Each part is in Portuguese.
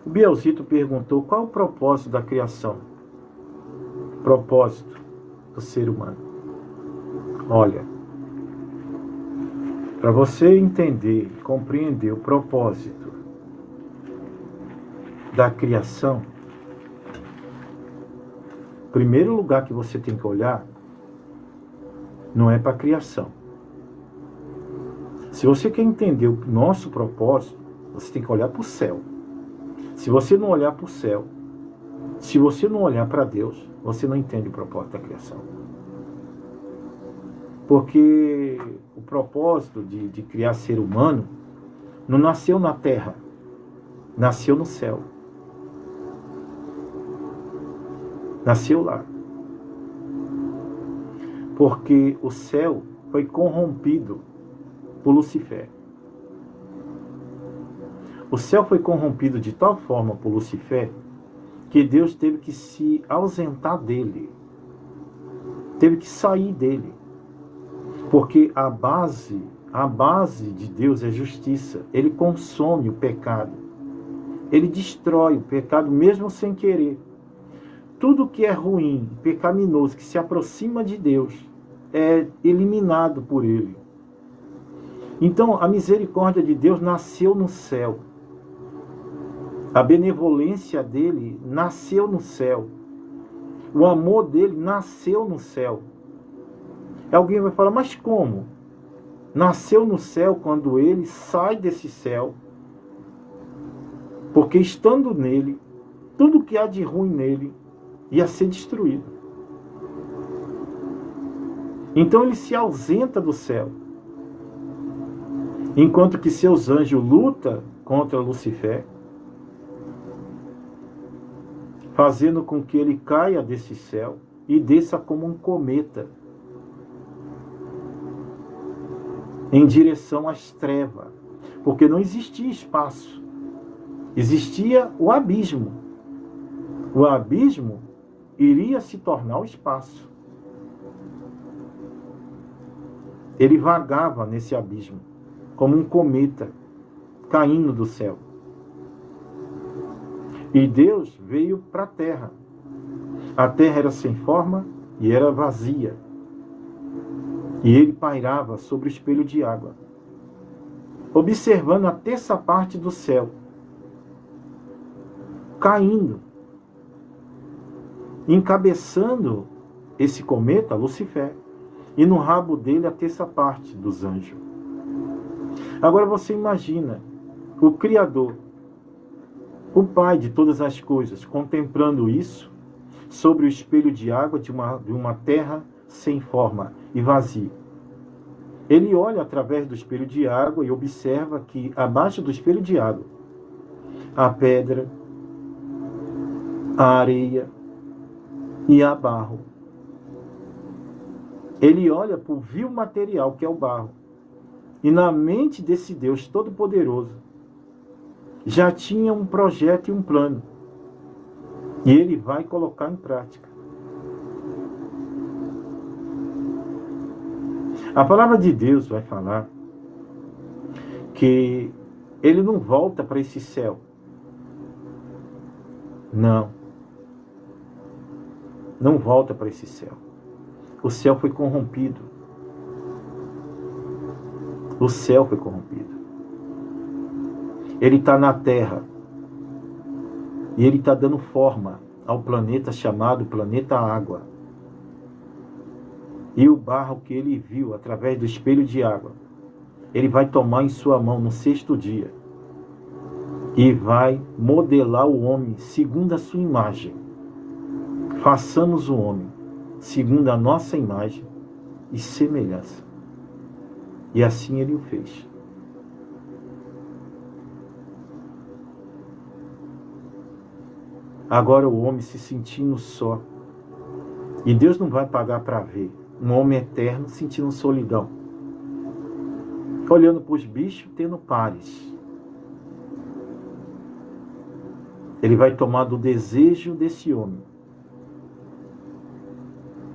O Bielzito perguntou qual o propósito da criação. Propósito do ser humano. Olha, para você entender, compreender o propósito da criação, o primeiro lugar que você tem que olhar não é para a criação. Se você quer entender o nosso propósito, você tem que olhar para o céu. Se você não olhar para o céu, se você não olhar para Deus, você não entende o propósito da criação. Porque o propósito de criar ser humano não nasceu na terra, nasceu no céu. Nasceu lá. Porque o céu foi corrompido por Lucifer. O céu foi corrompido de tal forma por Lucifer que Deus teve que se ausentar dele. Teve que sair dele. Porque a base de Deus é justiça. Ele consome o pecado. Ele destrói o pecado mesmo sem querer. Tudo que é ruim, pecaminoso, que se aproxima de Deus, é eliminado por ele. Então, a misericórdia de Deus nasceu no céu. A benevolência dele nasceu no céu. O amor dele nasceu no céu. Alguém vai falar, mas como? Nasceu no céu quando ele sai desse céu, porque estando nele, tudo que há de ruim nele ia ser destruído. Então ele se ausenta do céu. Enquanto que seus anjos lutam contra Lucifer, fazendo com que ele caia desse céu e desça como um cometa em direção às trevas, porque não existia espaço, existia o abismo. O abismo iria se tornar o espaço. Ele vagava nesse abismo, como um cometa caindo do céu. E Deus veio para a terra. A terra era sem forma e era vazia. E ele pairava sobre o espelho de água, observando a terça parte do céu, caindo, encabeçando esse cometa, Lucifer, e no rabo dele a terça parte dos anjos. Agora você imagina o Criador, o Pai de todas as coisas, contemplando isso sobre o espelho de água de uma terra sem forma e vazio. Ele olha através do espelho de água e observa que abaixo do espelho de água há pedra, a areia e há barro. Ele olha para o vil material que é o barro. E na mente desse Deus Todo-Poderoso já tinha um projeto e um plano. E ele vai colocar em prática. A palavra de Deus vai falar que ele não volta para esse céu. Não. Não volta para esse céu. O céu foi corrompido. O céu foi corrompido. Ele está na terra. E ele está dando forma ao planeta chamado planeta Água. E o barro que ele viu através do espelho de água, ele vai tomar em sua mão no 6º dia. E vai modelar o homem segundo a sua imagem. Façamos o homem segundo a nossa imagem e semelhança. E assim ele o fez. Agora o homem se sentindo só. E Deus não vai pagar para ver um homem eterno sentindo solidão. Olhando para os bichos, tendo pares. Ele vai tomar do desejo desse homem,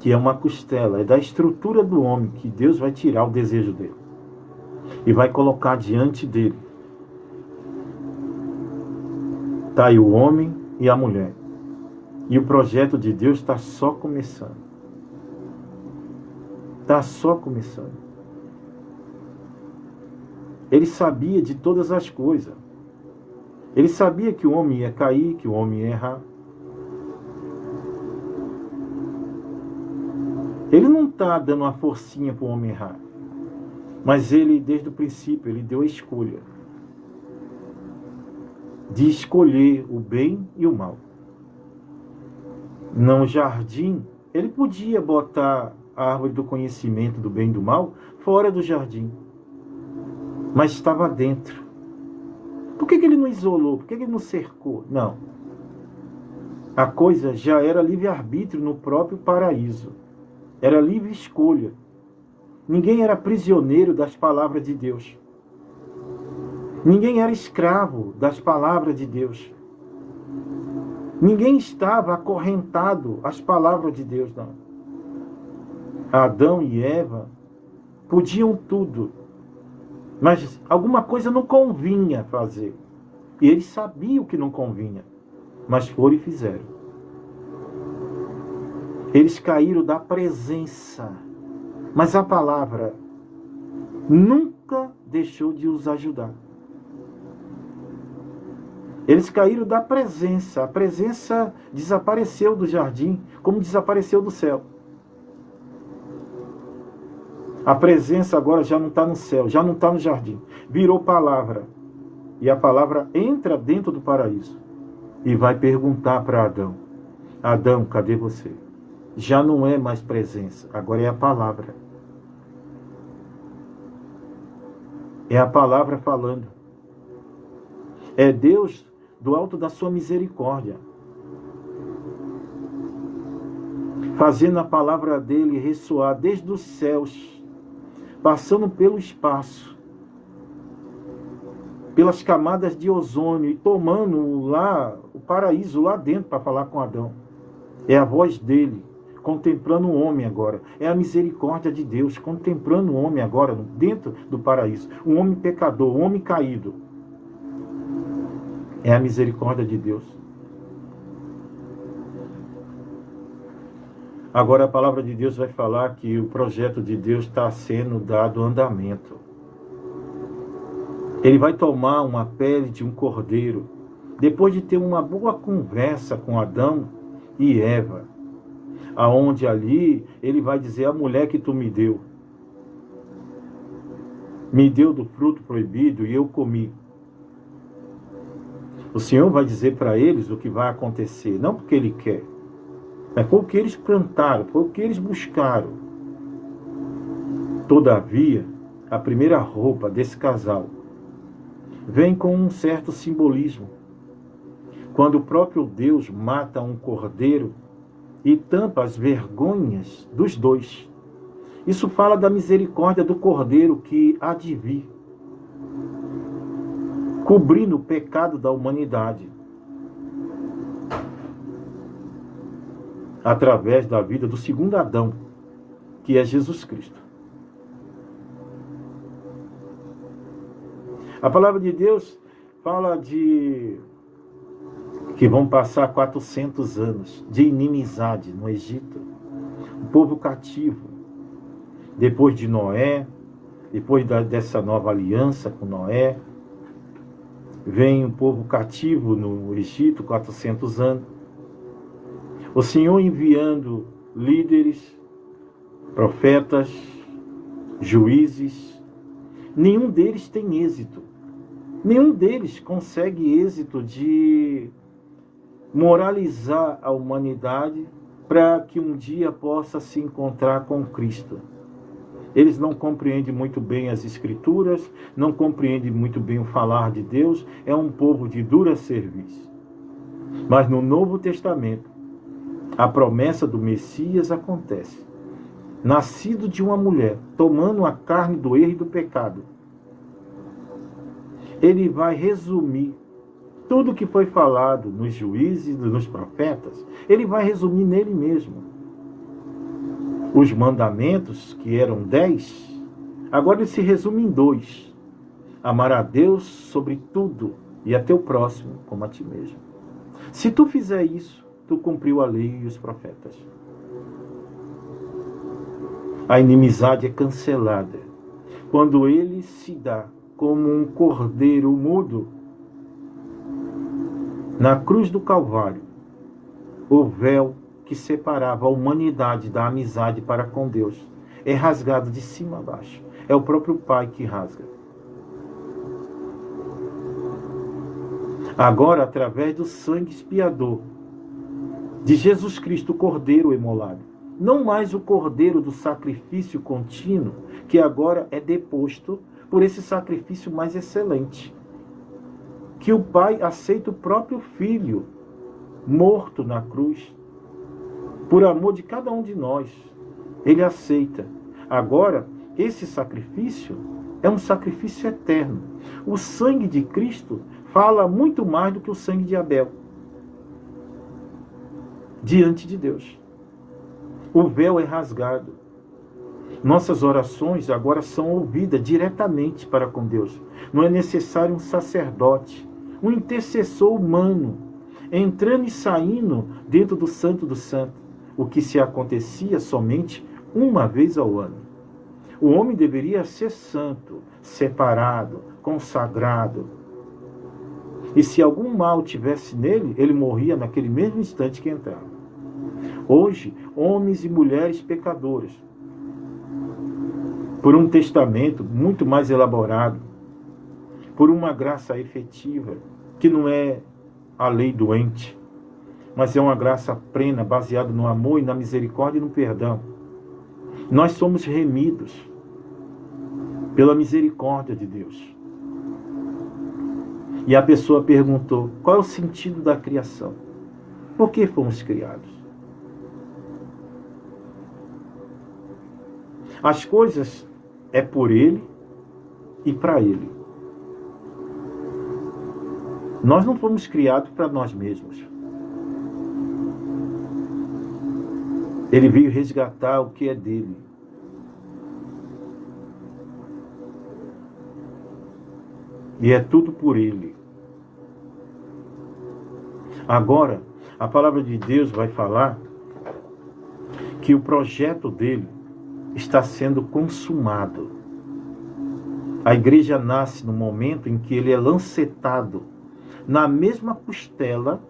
que é uma costela, é da estrutura do homem que Deus vai tirar o desejo dele. E vai colocar diante dele. Está aí o homem e a mulher. E o projeto de Deus está só começando. Está só começando. Ele sabia de todas as coisas. Ele sabia que o homem ia cair, que o homem ia errar. Ele não está dando uma forcinha para o homem errar. Mas ele, desde o princípio, ele deu a escolha de escolher o bem e o mal. No jardim, ele podia botar a árvore do conhecimento do bem e do mal fora do jardim. Mas estava dentro. Por que ele não isolou? Por que ele não cercou? Não. A coisa já era livre-arbítrio no próprio paraíso. Era livre escolha. Ninguém era prisioneiro das palavras de Deus. Ninguém era escravo das palavras de Deus. Ninguém estava acorrentado às palavras de Deus, não. Adão e Eva podiam tudo, mas alguma coisa não convinha fazer. E eles sabiam que não convinha, mas foram e fizeram. Eles caíram da presença, mas a palavra nunca deixou de os ajudar. Eles caíram da presença. A presença desapareceu do jardim, como desapareceu do céu. A presença agora já não está no céu, já não está no jardim. Virou palavra. E a palavra entra dentro do paraíso. E vai perguntar para Adão: Adão, cadê você? Já não é mais presença, agora é a palavra. É a palavra falando. É Deus do alto da sua misericórdia, fazendo a palavra dele ressoar desde os céus, passando pelo espaço, pelas camadas de ozônio e tomando lá o paraíso lá dentro para falar com Adão. É a voz dele contemplando o homem agora. É a misericórdia de Deus contemplando o homem agora dentro do paraíso. Um homem pecador, um homem caído. É a misericórdia de Deus. Agora a palavra de Deus vai falar que o projeto de Deus está sendo dado andamento. Ele vai tomar uma pele de um cordeiro, depois de ter uma boa conversa com Adão e Eva, aonde ali ele vai dizer: a mulher que tu me deu do fruto proibido e eu comi. O Senhor vai dizer para eles o que vai acontecer, não porque Ele quer, mas foi o que eles plantaram, foi o que eles buscaram. Todavia, a primeira roupa desse casal vem com um certo simbolismo. Quando o próprio Deus mata um cordeiro e tampa as vergonhas dos dois. Isso fala da misericórdia do cordeiro que há de vir, cobrindo o pecado da humanidade, através da vida do segundo Adão, que é Jesus Cristo. A palavra de Deus fala de que vão passar 400 anos de inimizade no Egito, o povo cativo, depois de Noé, depois dessa nova aliança com Noé, vem um povo cativo no Egito, 400 anos. O Senhor enviando líderes, profetas, juízes. Nenhum deles tem êxito. Nenhum deles consegue êxito de moralizar a humanidade para que um dia possa se encontrar com Cristo. Eles não compreendem muito bem as Escrituras, não compreendem muito bem o falar de Deus. É um povo de dura serviço. Mas no Novo Testamento, a promessa do Messias acontece. Nascido de uma mulher, tomando a carne do erro e do pecado. Ele vai resumir tudo o que foi falado nos juízes, nos profetas. Ele vai resumir nele mesmo. Os mandamentos, que eram 10, agora ele se resume em 2. Amar a Deus sobre tudo e a teu próximo como a ti mesmo. Se tu fizer isso, tu cumpriu a lei e os profetas. A inimizade é cancelada quando ele se dá como um cordeiro mudo na cruz do Calvário. O véu que separava a humanidade da amizade para com Deus é rasgado de cima a baixo. É o próprio Pai que rasga. Agora, através do sangue expiador de Jesus Cristo, o Cordeiro imolado, não mais o Cordeiro do sacrifício contínuo, que agora é deposto por esse sacrifício mais excelente, que o Pai aceita o próprio Filho, morto na cruz, por amor de cada um de nós. Ele aceita. Agora, esse sacrifício é um sacrifício eterno. O sangue de Cristo fala muito mais do que o sangue de Abel diante de Deus. O véu é rasgado. Nossas orações agora são ouvidas diretamente para com Deus. Não é necessário um sacerdote, um intercessor humano, entrando e saindo dentro do Santo do Santo, o que se acontecia somente uma vez ao ano. O homem deveria ser santo, separado, consagrado. E se algum mal tivesse nele, ele morria naquele mesmo instante que entrava. Hoje, homens e mulheres pecadores, por um testamento muito mais elaborado, por uma graça efetiva, que não é a lei doente, mas é uma graça plena, baseada no amor e na misericórdia e no perdão. Nós somos remidos pela misericórdia de Deus. E a pessoa perguntou, qual é o sentido da criação? Por que fomos criados? As coisas é por Ele e para Ele. Nós não fomos criados para nós mesmos. Ele veio resgatar o que é dele. E é tudo por Ele. Agora, a palavra de Deus vai falar que o projeto dele está sendo consumado. A igreja nasce no momento em que ele é lancetado na mesma costela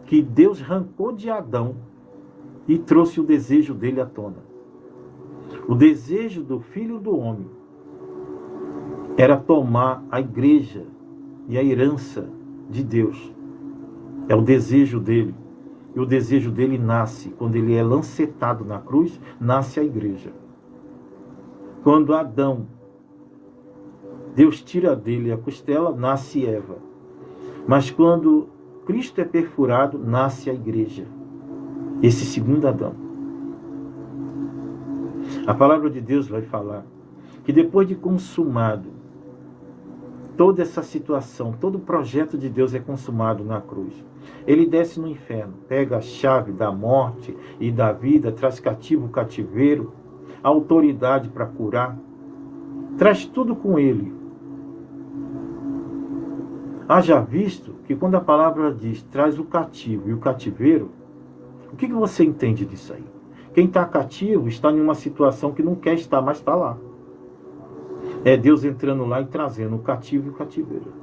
que Deus arrancou de Adão e trouxe o desejo dele à tona. O desejo do Filho do Homem era tomar a igreja e a herança de Deus. É o desejo dele. E o desejo dele nasce, quando ele é lancetado na cruz, nasce a igreja. Quando Adão, Deus tira dele a costela, nasce Eva. Mas quando Cristo é perfurado, nasce a igreja. Esse segundo Adão. A palavra de Deus vai falar que depois de consumado toda essa situação, todo o projeto de Deus é consumado na cruz. Ele desce no inferno, pega a chave da morte e da vida, traz cativo o cativeiro, a autoridade para curar, traz tudo com ele. Haja visto que quando a palavra diz traz o cativo e o cativeiro, o que você entende disso aí? Quem está cativo está em uma situação que não quer estar, mas está lá. É Deus entrando lá e trazendo o cativo e o cativeiro.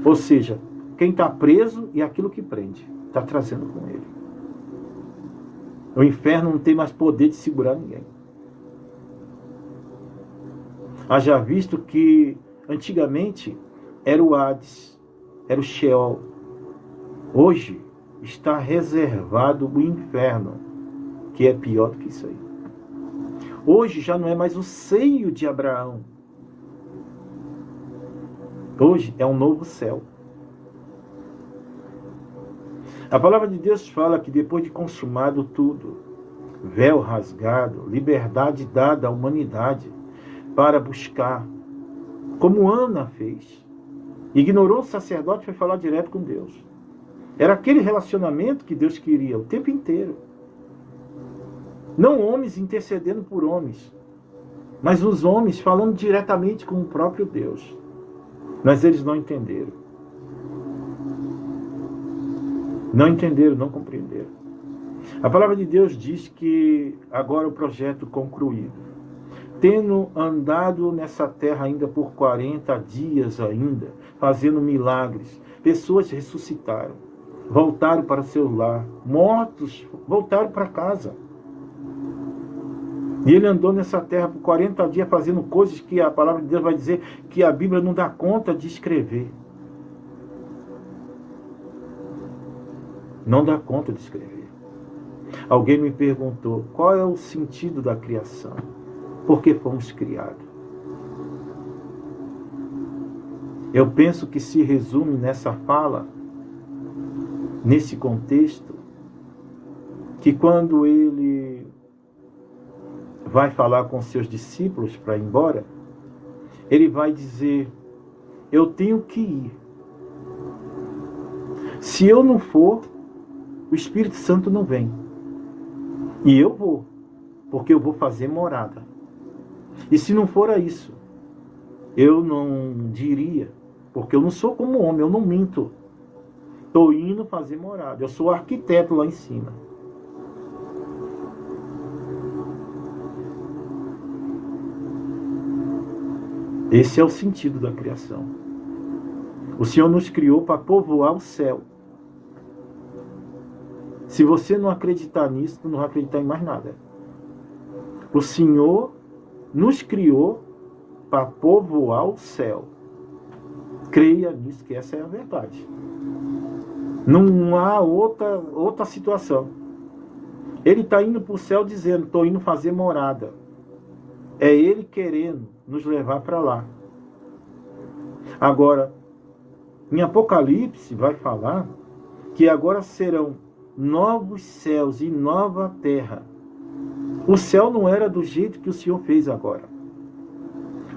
Ou seja, quem está preso e aquilo que prende, está trazendo com ele. O inferno não tem mais poder de segurar ninguém. Haja visto que antigamente era o Hades, era o Sheol. Hoje está reservado o inferno, que é pior do que isso aí. Hoje já não é mais o seio de Abraão. Hoje é um novo céu. A palavra de Deus fala que depois de consumado tudo, véu rasgado, liberdade dada à humanidade para buscar, como Ana fez. Ignorou o sacerdote e foi falar direto com Deus. Era aquele relacionamento que Deus queria o tempo inteiro. Não homens intercedendo por homens, mas os homens falando diretamente com o próprio Deus. Mas eles não entenderam. Não entenderam, não compreenderam. A palavra de Deus diz que agora o projeto concluído. Tendo andado nessa terra ainda por 40 dias ainda, fazendo milagres, pessoas ressuscitaram, voltaram para o seu lar, mortos voltaram para casa. E ele andou nessa terra por 40 dias fazendo coisas que a palavra de Deus vai dizer que a Bíblia não dá conta de escrever. Não dá conta de escrever. Alguém me perguntou, qual é o sentido da criação? Por que fomos criados? Eu penso que se resume nessa fala, nesse contexto, que quando ele vai falar com seus discípulos para ir embora, ele vai dizer, eu tenho que ir. Se eu não for, o Espírito Santo não vem. E eu vou, porque eu vou fazer morada. E se não for isso, eu não diria, porque eu não sou como homem, eu não minto. Estou indo fazer morada, eu sou arquiteto lá em cima. Esse é o sentido da criação. O Senhor nos criou para povoar o céu. Se você não acreditar nisso, você não vai acreditar em mais nada. O Senhor nos criou para povoar o céu. Creia nisso, que essa é a verdade. Não há outra situação. Ele está indo para o céu dizendo, estou indo fazer morada. É Ele querendo nos levar para lá. Agora, em Apocalipse vai falar que agora serão novos céus e nova terra. O céu não era do jeito que o Senhor fez agora.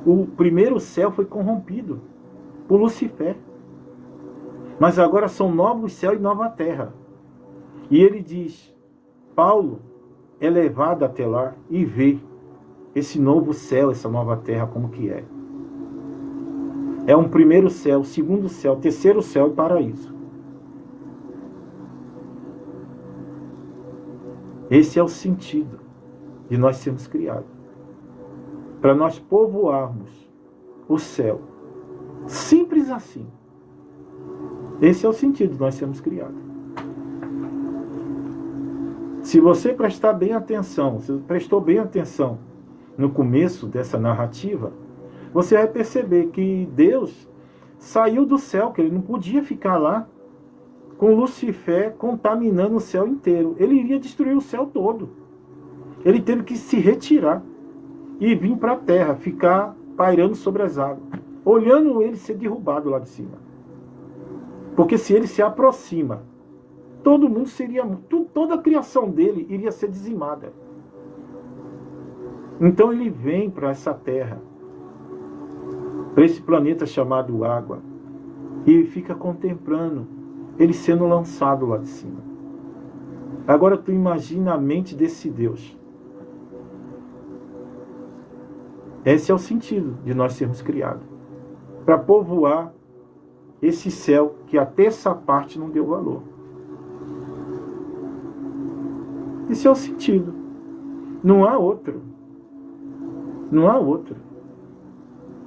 O primeiro céu foi corrompido por Lucifer. Mas agora são novos céus e nova terra. E ele diz, Paulo é levado até lá e vê esse novo céu, essa nova terra, como que é. É um primeiro céu, segundo céu, terceiro céu e paraíso. Esse é o sentido de nós sermos criados. Para nós povoarmos o céu. Simples assim. Esse é o sentido de nós sermos criados. Se você prestar bem atenção, se você prestou bem atenção no começo dessa narrativa, você vai perceber que Deus saiu do céu, que ele não podia ficar lá com Lucifer contaminando o céu inteiro. Ele iria destruir o céu todo. Ele teve que se retirar e vir para a terra, ficar pairando sobre as águas, olhando ele ser derrubado lá de cima. Porque se ele se aproxima, todo mundo seria, toda a criação dele iria ser dizimada. Então ele vem para essa terra, para esse planeta chamado água, e fica contemplando ele sendo lançado lá de cima. Agora tu imagina a mente desse Deus. Esse é o sentido de nós sermos criados. Para povoar esse céu que até essa parte não deu valor. Esse é o sentido. Não há outro. Não há outro.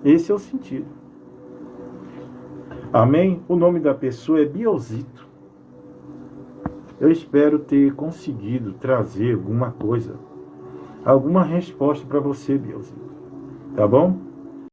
Esse é o sentido. Amém? O nome da pessoa é Biosito. Eu espero ter conseguido trazer alguma coisa, alguma resposta para você, Biosito. Tá bom?